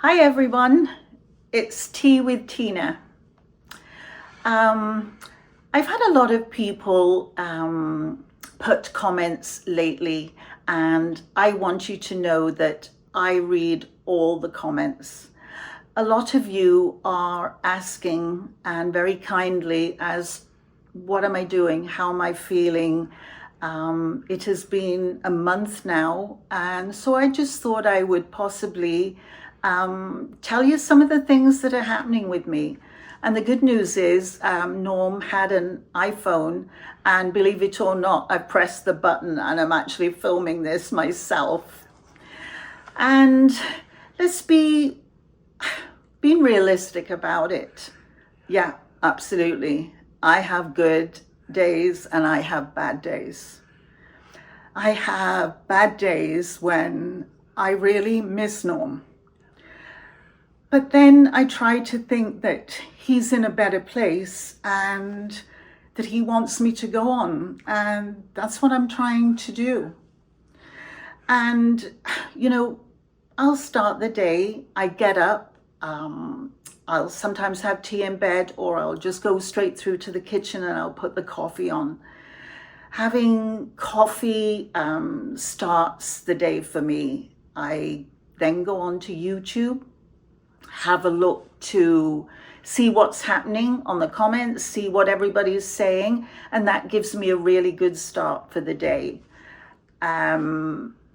Hi everyone, it's Tea with Tina. I've had a lot of people put comments lately, and I want you to know that I read all the comments. A lot of you are asking, and very kindly, as what am I doing? How am I feeling? It has been a month now, and so I just thought I would possibly tell you some of the things that are happening with me. And the good news is Norm had an iPhone, and believe it or not, I pressed the button and I'm actually filming this myself. And let's be being realistic about it. Yeah, absolutely. I have good days and I have bad days. I have bad days when I really miss Norm. But then I try to think that he's in a better place and that he wants me to go on. And that's what I'm trying to do. And, I'll start the day, I get up, I'll sometimes have tea in bed, or I'll just go straight through to the kitchen and I'll put the coffee on. Having coffee starts the day for me. I then go on to YouTube, have a look to see what's happening on the comments, see what everybody's saying, and that gives me a really good start for the day.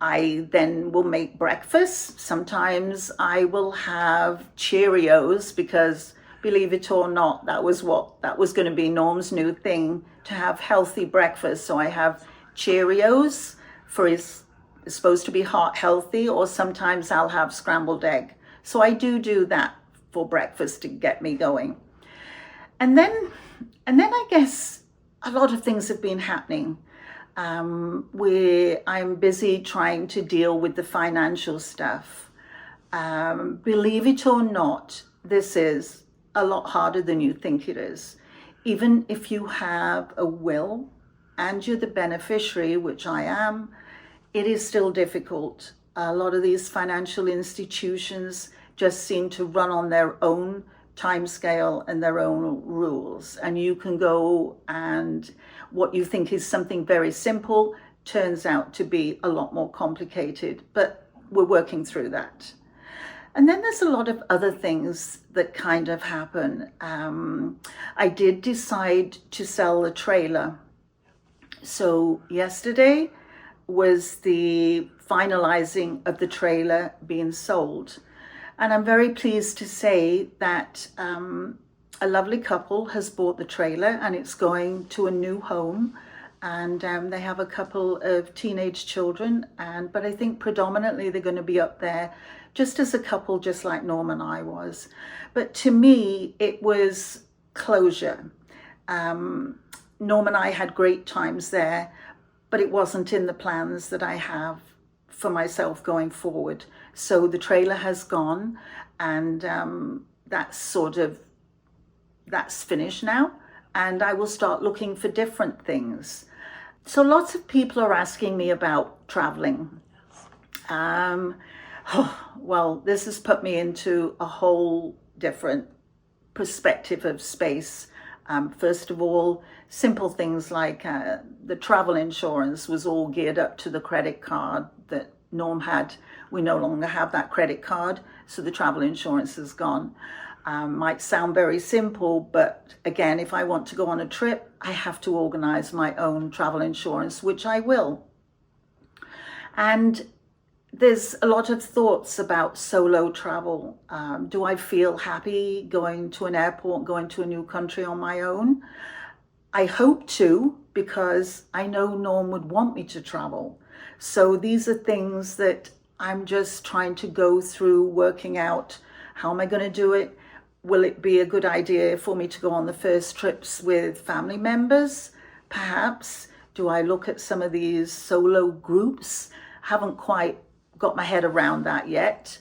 I then will make breakfast. Sometimes I will have Cheerios because, believe it or not, that was going to be Norm's new thing, to have healthy breakfast. So I have Cheerios for his, it's supposed to be heart healthy, or sometimes I'll have scrambled egg. So I do that for breakfast to get me going. And then I guess a lot of things have been happening. Where I'm busy trying to deal with the financial stuff. Believe it or not, this is a lot harder than you think it is. Even if you have a will and you're the beneficiary, which I am, it is still difficult. A lot of these financial institutions just seem to run on their own timescale and their own rules. And you can go, and what you think is something very simple turns out to be a lot more complicated, but we're working through that. And then there's a lot of other things that kind of happen. I did decide to sell the trailer. So yesterday was the finalizing of the trailer being sold. And I'm very pleased to say that a lovely couple has bought the trailer and it's going to a new home. And they have a couple of teenage children, but I think predominantly they're going to be up there just as a couple, just like Norm and I was. But to me, it was closure. Norm and I had great times there, but it wasn't in the plans that I have for myself going forward. So the trailer has gone, and that's finished now, and I will start looking for different things. So lots of people are asking me about traveling. Well, this has put me into a whole different perspective of space. First of all, simple things like the travel insurance was all geared up to the credit card that Norm had. We no longer have that credit card, so the travel insurance is gone. Might sound very simple, but again, if I want to go on a trip, I have to organize my own travel insurance, which I will. And there's a lot of thoughts about solo travel. Do I feel happy going to an airport, going to a new country on my own? I hope to, because I know Norm would want me to travel. So these are things that I'm just trying to go through, working out how am I going to do it. Will it be a good idea for me to go on the first trips with family members? Perhaps. Do I look at some of these solo groups? Haven't quite got my head around that yet.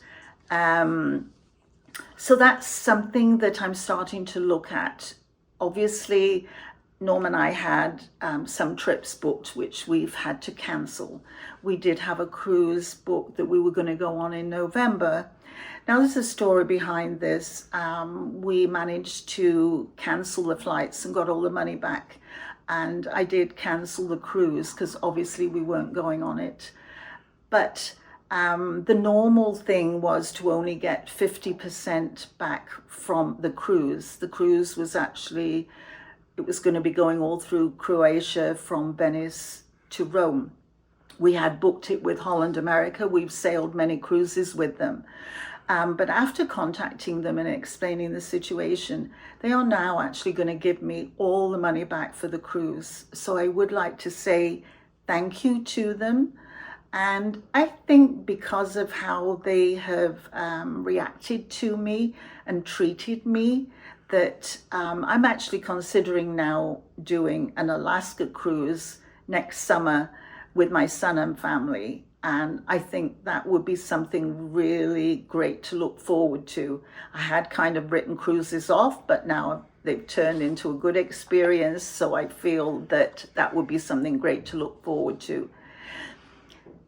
So that's something that I'm starting to look at. Obviously, Norm and I had some trips booked, which we've had to cancel. We did have a cruise booked that we were going to go on in November. Now, there's a story behind this. We managed to cancel the flights and got all the money back. And I did cancel the cruise because obviously we weren't going on it. But the normal thing was to only get 50% back from the cruise. The cruise was actually, it was going to be going all through Croatia from Venice to Rome. We had booked it with Holland America. We've sailed many cruises with them. But after contacting them and explaining the situation, they are now actually going to give me all the money back for the cruise. So I would like to say thank you to them. And I think because of how they have reacted to me and treated me, that I'm actually considering now doing an Alaska cruise next summer with my son and family. And I think that would be something really great to look forward to. I had kind of written cruises off, but now they've turned into a good experience. So I feel that that would be something great to look forward to.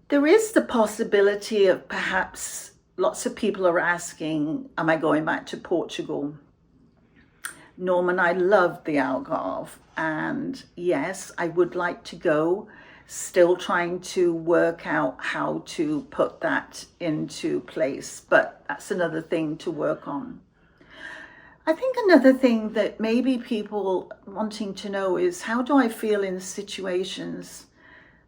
There is the possibility of perhaps lots of people are asking, am I going back to Portugal? Norm and I loved the Algarve, and yes, I would like to go. Still trying to work out how to put that into place, but that's another thing to work on. I think another thing that maybe people wanting to know is, how do I feel in situations?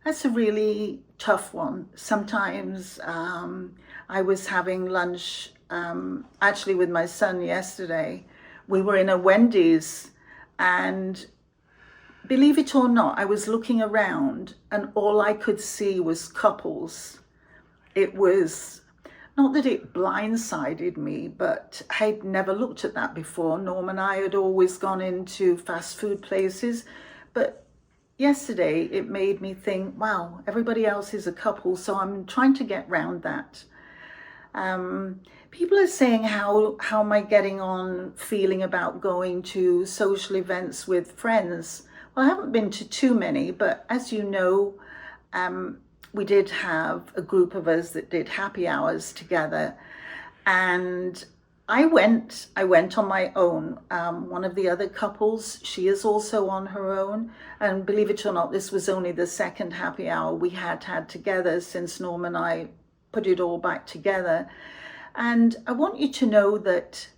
That's a really tough one. Sometimes I was having lunch actually with my son yesterday. We were in a Wendy's, and believe it or not, I was looking around and all I could see was couples. It was not that it blindsided me, but I'd never looked at that before. Norm and I had always gone into fast food places, but yesterday it made me think, wow, everybody else is a couple, so I'm trying to get round that. People are saying, how am I getting on feeling about going to social events with friends? Well, I haven't been to too many, but as you know, we did have a group of us that did happy hours together, and I went on my own. One of the other couples, she is also on her own, and believe it or not, this was only the second happy hour we had together since Norm and I put it all back together. And I want you to know that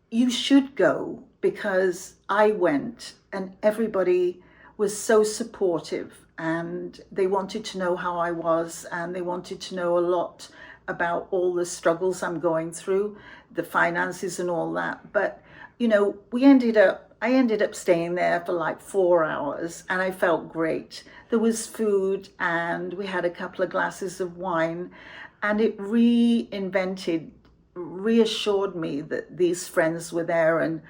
you should go, because I went and everybody was so supportive, and they wanted to know how I was, and they wanted to know a lot about all the struggles I'm going through, the finances and all that. But you know, I ended up staying there for like 4 hours, and I felt great. There was food and we had a couple of glasses of wine, and it reassured me that these friends were there, and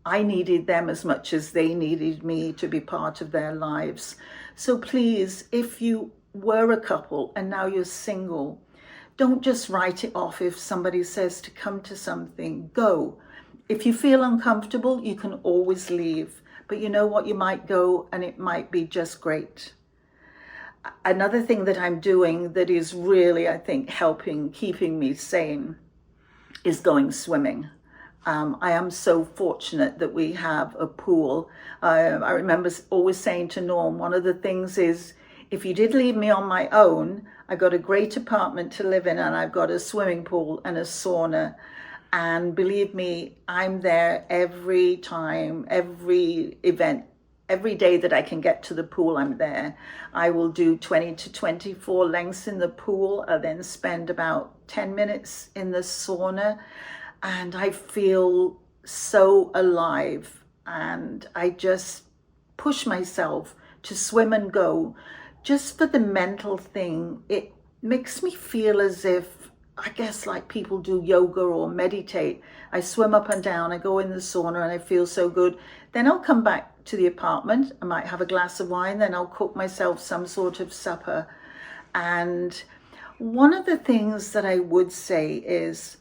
I needed them as much as they needed me to be part of their lives. So please, if you were a couple and now you're single, don't just write it off if somebody says to come to something. Go. If you feel uncomfortable, you can always leave. But you know what? You might go and it might be just great. Another thing that I'm doing that is really, I think, keeping me sane is going swimming. I am so fortunate that we have a pool. I remember always saying to Norm, one of the things is, if you did leave me on my own, I got a great apartment to live in, and I've got a swimming pool and a sauna. And believe me, I'm there every time, every event, every day that I can get to the pool, I'm there. I will do 20 to 24 lengths in the pool. I then spend about 10 minutes in the sauna, and I feel so alive, and I just push myself to swim and go just for the mental thing. It makes me feel as if, I guess, like people do yoga or meditate. I swim up and down, I go in the sauna, and I feel so good. Then I'll come back to the apartment. I might have a glass of wine, then I'll cook myself some sort of supper. And one of the things that I would say is,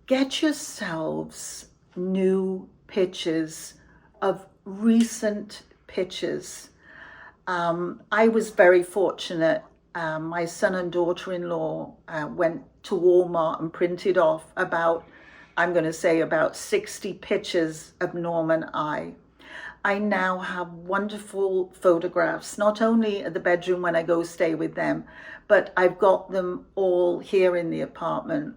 get yourselves new pictures of recent pictures. I was very fortunate. My son and daughter-in-law went to Walmart and printed off about, I'm going to say about 60 pictures of Norm and I now have wonderful photographs, not only at the bedroom when I go stay with them, but I've got them all here in the apartment.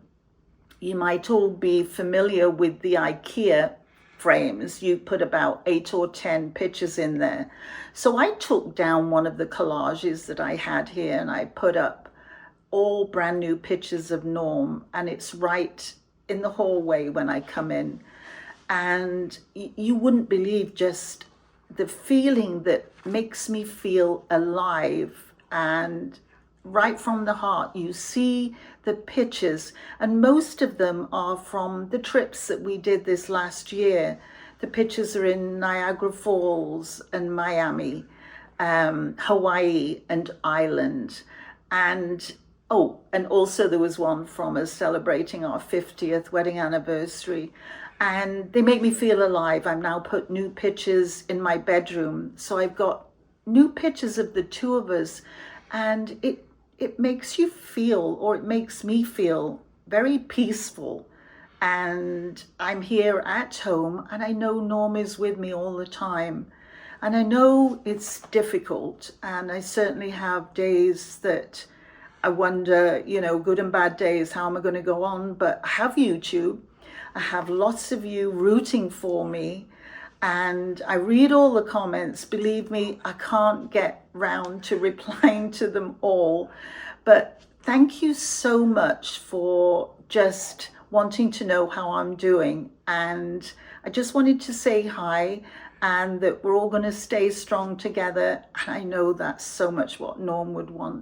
You might all be familiar with the IKEA frames. You put about 8 or 10 pictures in there. So I took down one of the collages that I had here and I put up all brand new pictures of Norm, and it's right in the hallway when I come in. And you wouldn't believe just the feeling that makes me feel alive, and right from the heart. You see the pictures, and most of them are from the trips that we did this last year. The pictures are in Niagara Falls and Miami, Hawaii and Ireland, and and also there was one from us celebrating our 50th wedding anniversary. And they make me feel alive. I've now put new pictures in my bedroom. So I've got new pictures of the two of us. And it makes you feel, or it makes me feel, very peaceful. And I'm here at home, and I know Norm is with me all the time. And I know it's difficult. And I certainly have days that I wonder, good and bad days, how am I going to go on? But I have YouTube. I have lots of you rooting for me, and I read all the comments. Believe me, I can't get round to replying to them all, but thank you so much for just wanting to know how I'm doing. And I just wanted to say hi, and that we're all going to stay strong together. And I know that's so much what Norm would want.